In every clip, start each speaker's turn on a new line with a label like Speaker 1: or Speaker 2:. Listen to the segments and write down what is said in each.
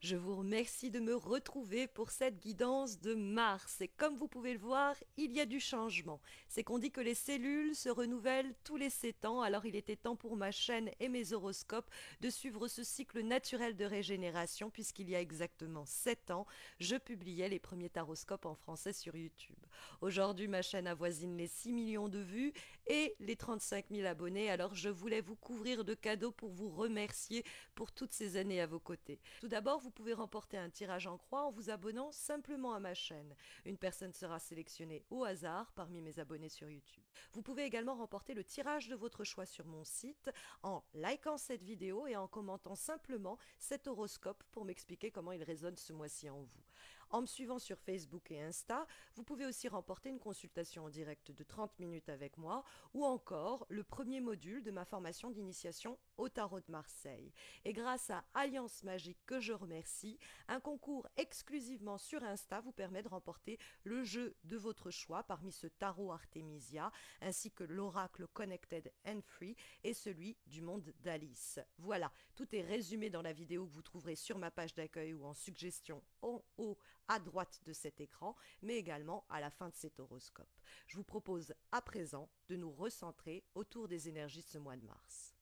Speaker 1: Je vous remercie de me retrouver pour cette guidance de Mars. Et comme vous pouvez le voir, il y a du changement. C'est qu'on dit que les cellules se renouvellent tous les 7 ans, alors il était temps pour ma chaîne et mes horoscopes de suivre ce cycle naturel de régénération, puisqu'il y a exactement 7 ans, je publiais les premiers taroscopes en français sur YouTube. Aujourd'hui, ma chaîne avoisine les 6 millions de vues et les 35 000 abonnés, alors je voulais vous couvrir de cadeaux pour vous remercier pour toutes ces années à vos côtés. Tout d'abord, vous pouvez remporter un tirage en croix en vous abonnant simplement à ma chaîne. Une personne sera sélectionnée au hasard parmi mes abonnés sur YouTube. Vous pouvez également remporter le tirage de votre choix sur mon site en likant cette vidéo et en commentant simplement cet horoscope pour m'expliquer comment il résonne ce mois-ci en vous. En me suivant sur Facebook et Insta, vous pouvez aussi remporter une consultation en direct de 30 minutes avec moi ou encore le premier module de ma formation d'initiation au tarot de Marseille. Et grâce à Alliance Magique, que je remercie, un concours exclusivement sur Insta vous permet de remporter le jeu de votre choix parmi ce tarot Artemisia, ainsi que l'oracle Connected and Free et celui du monde d'Alice. Voilà, tout est résumé dans la vidéo que vous trouverez sur ma page d'accueil ou en suggestion en haut à droite de cet écran, mais également à la fin de cet horoscope. Je vous propose à présent de nous recentrer autour des énergies de ce mois de mars.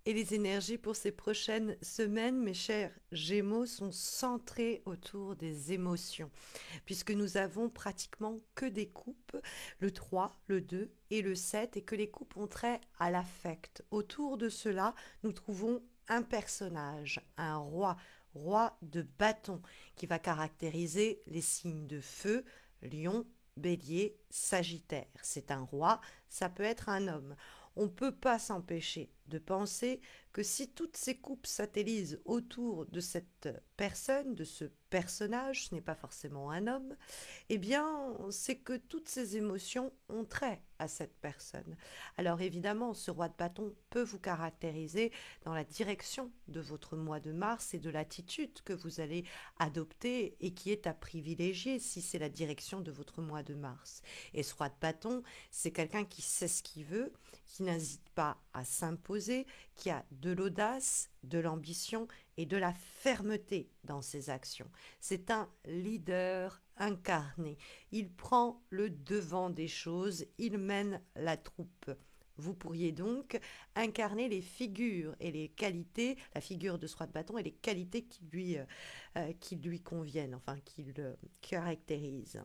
Speaker 1: Et les énergies pour ces prochaines semaines, mes chers Gémeaux, sont centrées autour des émotions, puisque nous avons pratiquement que des coupes, le 3, le 2 et le 7, et que les coupes ont trait à l'affect. Autour de cela, nous trouvons un personnage, un roi, roi de bâton, qui va caractériser les signes de feu, lion, bélier, sagittaire. C'est un roi, ça peut être un homme. On ne peut pas s'empêcher de penser que si toutes ces coupes satellisent autour de cette personne, de ce personnage, ce n'est pas forcément un homme, eh bien, c'est que toutes ces émotions ont trait à cette personne. Alors évidemment, ce roi de bâton peut vous caractériser dans la direction de votre mois de mars et de l'attitude que vous allez adopter et qui est à privilégier si c'est la direction de votre mois de mars. Et ce roi de bâton, c'est quelqu'un qui sait ce qu'il veut, qui n'hésite pas à s'imposer, qui a de l'audace, de l'ambition et de la fermeté dans ses actions. C'est un leader incarné. Il prend le devant des choses, il mène la troupe. Vous pourriez donc incarner les figures et les qualités, la figure de ce roi de bâton et les qualités qui lui conviennent, enfin qui le caractérisent.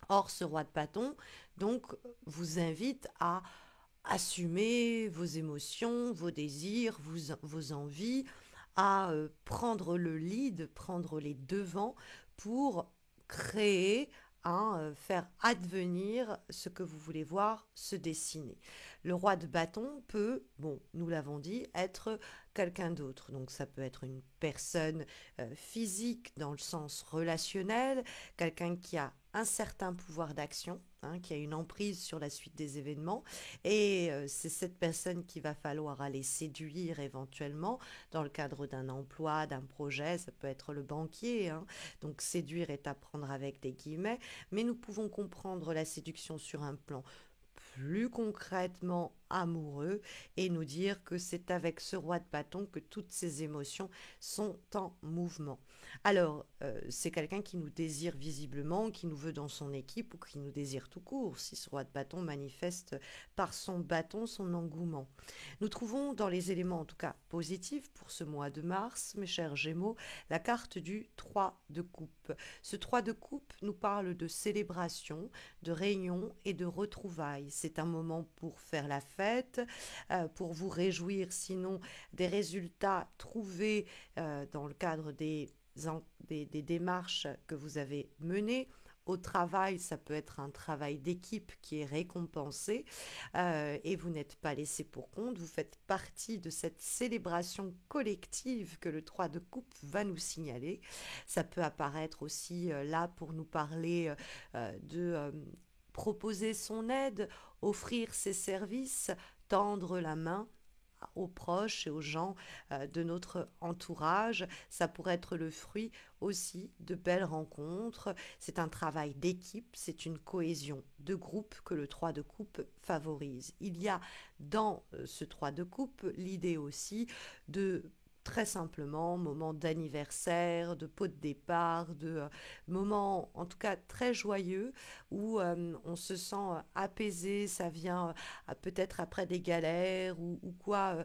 Speaker 1: Or, ce roi de bâton, donc, vous invite à assumer vos émotions, vos désirs, vos envies, à prendre le lead, prendre les devants pour créer, faire advenir ce que vous voulez voir se dessiner. Le roi de bâton peut, bon, nous l'avons dit, être quelqu'un d'autre. Donc ça peut être une personne physique dans le sens relationnel, quelqu'un qui a un certain pouvoir d'action, qui a une emprise sur la suite des événements. Et c'est cette personne qu'il va falloir aller séduire éventuellement dans le cadre d'un emploi, d'un projet. Ça peut être le banquier. Donc séduire est à prendre avec des guillemets. Mais nous pouvons comprendre la séduction sur un plan plus concrètement amoureux et nous dire que c'est avec ce roi de bâton que toutes ces émotions sont en mouvement. Alors, c'est quelqu'un qui nous désire visiblement, qui nous veut dans son équipe ou qui nous désire tout court, si ce roi de bâton manifeste par son bâton son engouement. Nous trouvons dans les éléments en tout cas positifs pour ce mois de mars, mes chers Gémeaux, la carte du 3 de coupe. Ce 3 de coupe nous parle de célébration, de réunion et de retrouvailles. C'est un moment pour faire la fête, pour vous réjouir sinon des résultats trouvés dans le cadre des démarches que vous avez menées. Au travail, ça peut être un travail d'équipe qui est récompensé et vous n'êtes pas laissé pour compte, vous faites partie de cette célébration collective que le 3 de coupe va nous signaler. Ça peut apparaître aussi là pour nous parler de proposer son aide, offrir ses services, tendre la main aux proches et aux gens de notre entourage. Ça pourrait être le fruit aussi de belles rencontres. C'est un travail d'équipe, c'est une cohésion de groupe que le 3 de coupe favorise. Il y a dans ce 3 de coupe l'idée aussi de très simplement, moment d'anniversaire, de pot de départ, de moment en tout cas très joyeux où on se sent apaisé, ça vient peut-être après des galères ou quoi,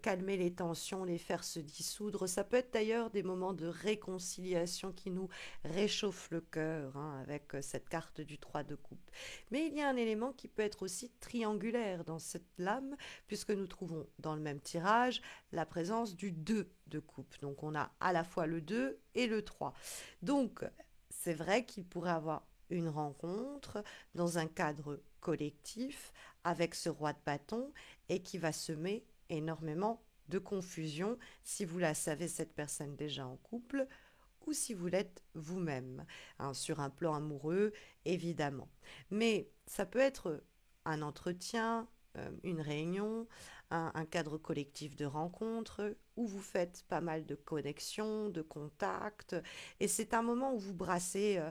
Speaker 1: calmer les tensions, les faire se dissoudre. Ça peut être d'ailleurs des moments de réconciliation qui nous réchauffent le cœur, hein, avec cette carte du 3 de coupe. Mais il y a un élément qui peut être aussi triangulaire dans cette lame, puisque nous trouvons dans le même tirage la présence du 2 de coupe. Donc on a à la fois le 2 et le 3. Donc c'est vrai qu'il pourrait avoir une rencontre dans un cadre collectif avec ce roi de bâton et qui va semer énormément de confusion si vous la savez, cette personne déjà en couple, ou si vous l'êtes vous-même, hein, sur un plan amoureux, évidemment. Mais ça peut être un entretien, une réunion, un cadre collectif de rencontres, où vous faites pas mal de connexions, de contacts, et c'est un moment où vous brassez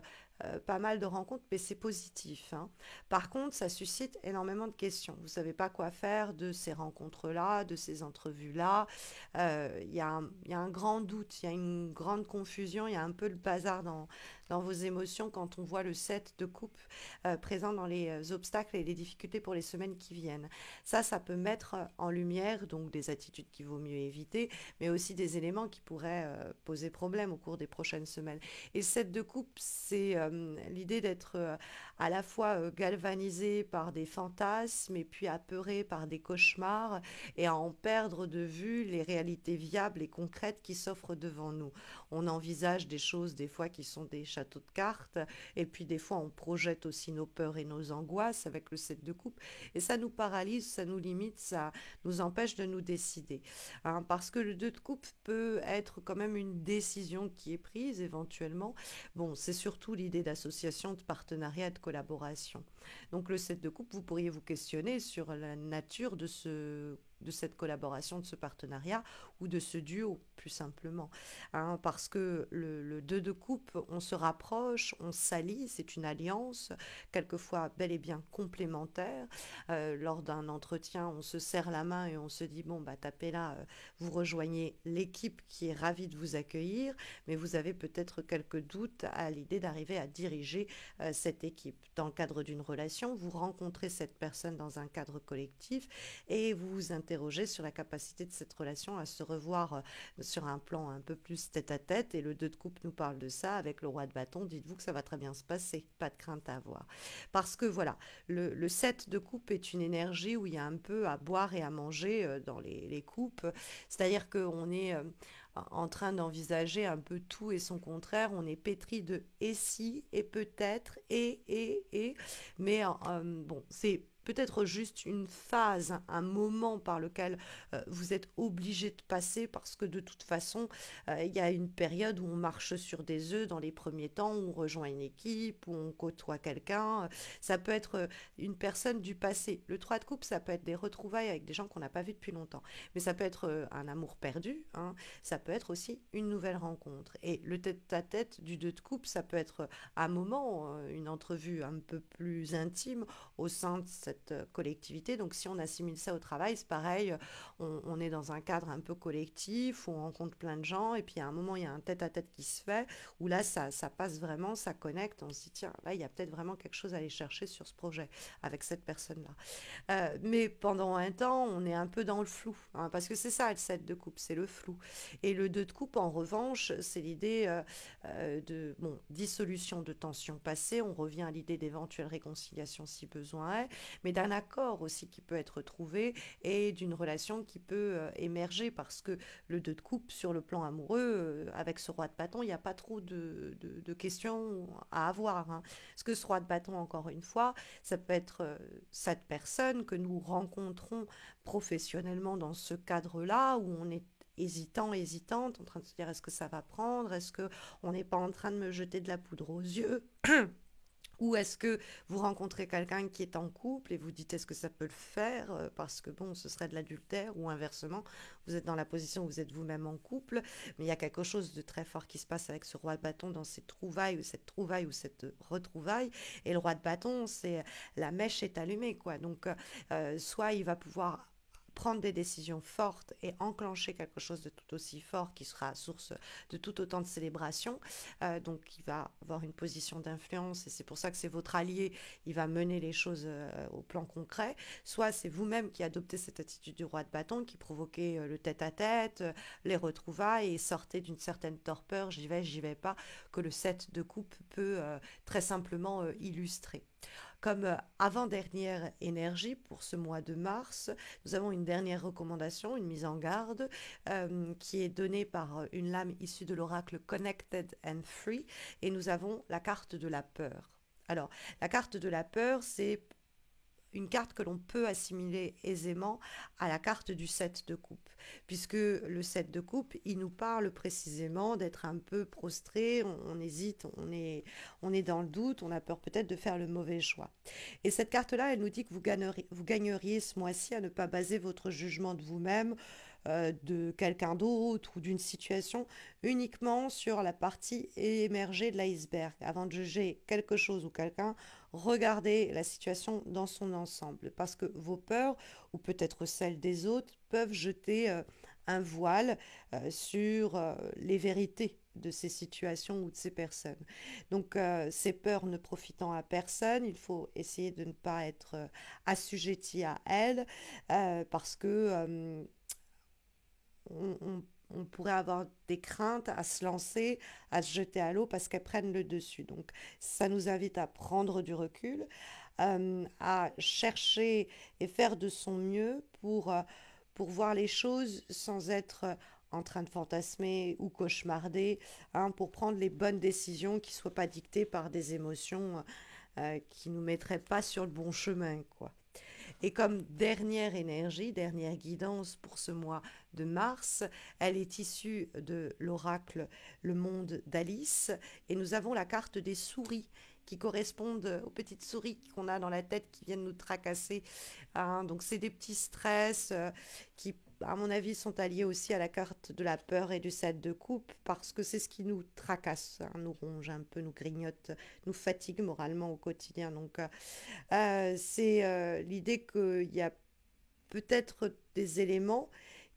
Speaker 1: pas mal de rencontres, mais c'est positif, hein. Par contre, ça suscite énormément de questions. Vous ne savez pas quoi faire de ces rencontres-là, de ces entrevues-là. Il y a un grand doute, il y a une grande confusion, il y a un peu le bazar dans vos émotions quand on voit le 7 de coupe présent dans les obstacles et les difficultés pour les semaines qui viennent. Ça peut mettre en lumière donc des attitudes qu'il vaut mieux éviter, mais aussi des éléments qui pourraient poser problème au cours des prochaines semaines. Et le 7 de coupe, c'est l'idée d'être à la fois galvanisé par des fantasmes et puis apeuré par des cauchemars et à en perdre de vue les réalités viables et concrètes qui s'offrent devant nous. On envisage des choses des fois qui sont des châteaux de cartes et puis des fois on projette aussi nos peurs et nos angoisses avec le 7 de coupe et ça nous paralyse, ça nous limite, ça nous empêche de nous décider, hein, parce que le 2 de coupe peut être quand même une décision qui est prise éventuellement. Bon, c'est surtout l'idée d'association, de partenariat, de collaboration. Donc le 7 de coupe, vous pourriez vous questionner sur la nature de cette collaboration, de ce partenariat ou de ce duo, plus simplement, hein, parce que le 2 de coupe, on se rapproche, on s'allie, c'est une alliance, quelquefois bel et bien complémentaire. Lors d'un entretien, on se serre la main et on se dit, bon, bah tapez là, vous rejoignez l'équipe qui est ravie de vous accueillir, mais vous avez peut-être quelques doutes à l'idée d'arriver à diriger cette équipe. Dans le cadre d'une relation, vous rencontrez cette personne dans un cadre collectif et vous vous interrogez sur la capacité de cette relation à se revoir sur un plan un peu plus tête à tête, et le 2 de coupe nous parle de ça avec le roi de bâton. Dites-vous que ça va très bien se passer, pas de crainte à avoir. Parce que voilà, le 7 de coupe est une énergie où il y a un peu à boire et à manger dans les coupes, c'est-à-dire qu'on est en train d'envisager un peu tout et son contraire. On est pétri de et si, et peut-être, mais bon, c'est peut-être juste une phase, un moment par lequel vous êtes obligé de passer parce que de toute façon, il y a une période où on marche sur des œufs dans les premiers temps, où on rejoint une équipe, où on côtoie quelqu'un. Ça peut être une personne du passé. Le 3 de coupe, ça peut être des retrouvailles avec des gens qu'on n'a pas vus depuis longtemps. Mais ça peut être un amour perdu, hein. Ça peut être aussi une nouvelle rencontre. Et le tête-à-tête du 2 de coupe, ça peut être un moment, une entrevue un peu plus intime au sein de cette collectivité. Donc si on assimile ça au travail, c'est pareil, on est dans un cadre un peu collectif, où on rencontre plein de gens, et puis à un moment, il y a un tête-à-tête qui se fait, où là, ça passe vraiment, ça connecte, on se dit, tiens, là, il y a peut-être vraiment quelque chose à aller chercher sur ce projet, avec cette personne-là. Mais pendant un temps, on est un peu dans le flou, hein, parce que c'est ça, le 7 de coupe, c'est le flou. Et le 2 de coupe, en revanche, c'est l'idée de bon, dissolution de tensions passées, on revient à l'idée d'éventuelle réconciliation si besoin est, mais d'un accord aussi qui peut être trouvé et d'une relation qui peut émerger, parce que le 2 de coupe, sur le plan amoureux, avec ce roi de bâton, il n'y a pas trop de questions à avoir, hein. Parce que ce roi de bâton, encore une fois, ça peut être cette personne que nous rencontrons professionnellement dans ce cadre-là, où on est hésitante, en train de se dire est-ce que ça va prendre, est-ce que on n'est pas en train de me jeter de la poudre aux yeux, ou est-ce que vous rencontrez quelqu'un qui est en couple et vous dites est-ce que ça peut le faire parce que bon, ce serait de l'adultère, ou inversement, vous êtes dans la position où vous êtes vous-même en couple, mais il y a quelque chose de très fort qui se passe avec ce roi de bâton dans ces trouvailles ou cette retrouvaille. Et le roi de bâton, c'est la mèche est allumée, quoi. Donc soit il va pouvoir prendre des décisions fortes et enclencher quelque chose de tout aussi fort qui sera source de tout autant de célébration. Donc il va avoir une position d'influence et c'est pour ça que c'est votre allié, il va mener les choses au plan concret. Soit c'est vous-même qui adoptez cette attitude du roi de bâton qui provoquait le tête-à-tête, les retrouvailles et sortez d'une certaine torpeur, j'y vais pas, que le 7 de coupe peut très simplement illustrer. Comme avant-dernière énergie pour ce mois de mars, nous avons une dernière recommandation, une mise en garde qui est donnée par une lame issue de l'oracle Connected and Free et nous avons la carte de la peur. Alors, la carte de la peur, c'est une carte que l'on peut assimiler aisément à la carte du 7 de coupe, puisque le 7 de coupe, il nous parle précisément d'être un peu prostré, on hésite, on est dans le doute, on a peur peut-être de faire le mauvais choix. Et cette carte-là, elle nous dit que vous gagneriez ce mois-ci à ne pas baser votre jugement de vous-même, de quelqu'un d'autre ou d'une situation uniquement sur la partie émergée de l'iceberg. Avant de juger quelque chose ou quelqu'un, regardez la situation dans son ensemble parce que vos peurs ou peut-être celles des autres peuvent jeter un voile sur les vérités de ces situations ou de ces personnes. Donc ces peurs ne profitant à personne, il faut essayer de ne pas être assujetti à elles parce que on pourrait avoir des craintes à se lancer, à se jeter à l'eau parce qu'elles prennent le dessus. Donc ça nous invite à prendre du recul, à chercher et faire de son mieux pour voir les choses sans être en train de fantasmer ou cauchemarder, hein, pour prendre les bonnes décisions qui ne soient pas dictées par des émotions qui ne nous mettraient pas sur le bon chemin, quoi. Et comme dernière énergie, dernière guidance pour ce mois de mars, elle est issue de l'oracle Le Monde d'Alice. Et nous avons la carte des souris qui correspondent aux petites souris qu'on a dans la tête qui viennent nous tracasser. Hein. Donc c'est des petits stress qui, à mon avis, sont alliés aussi à la carte de la peur et du 7 de coupe parce que c'est ce qui nous tracasse, hein, nous ronge un peu, nous grignote, nous fatigue moralement au quotidien. Donc c'est l'idée qu'il y a peut-être des éléments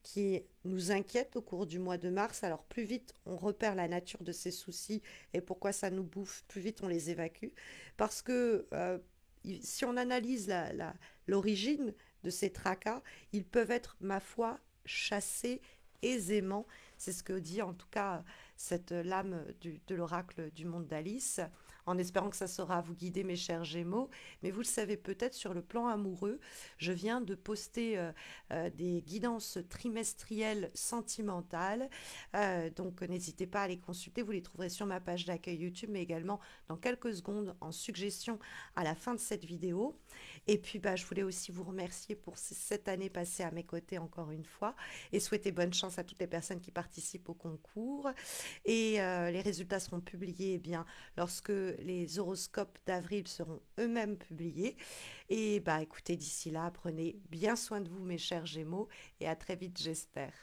Speaker 1: qui nous inquiètent au cours du mois de mars. Alors plus vite on repère la nature de ces soucis et pourquoi ça nous bouffe, plus vite on les évacue. Parce que si on analyse l'origine de ces tracas, ils peuvent être, ma foi, chassés aisément. C'est ce que dit en tout cas cette lame de l'oracle du monde d'Alice, en espérant que ça saura vous guider, mes chers Gémeaux. Mais vous le savez peut-être, sur le plan amoureux, je viens de poster des guidances trimestrielles sentimentales. Donc n'hésitez pas à les consulter, vous les trouverez sur ma page d'accueil YouTube, mais également dans quelques secondes en suggestion à la fin de cette vidéo. Et puis je voulais aussi vous remercier pour cette année passée à mes côtés encore une fois et souhaiter bonne chance à toutes les personnes qui participent au concours. Et les résultats seront publiés bien lorsque les horoscopes d'avril seront eux-mêmes publiés. Et écoutez, d'ici là, prenez bien soin de vous, mes chers Gémeaux, et à très vite, j'espère.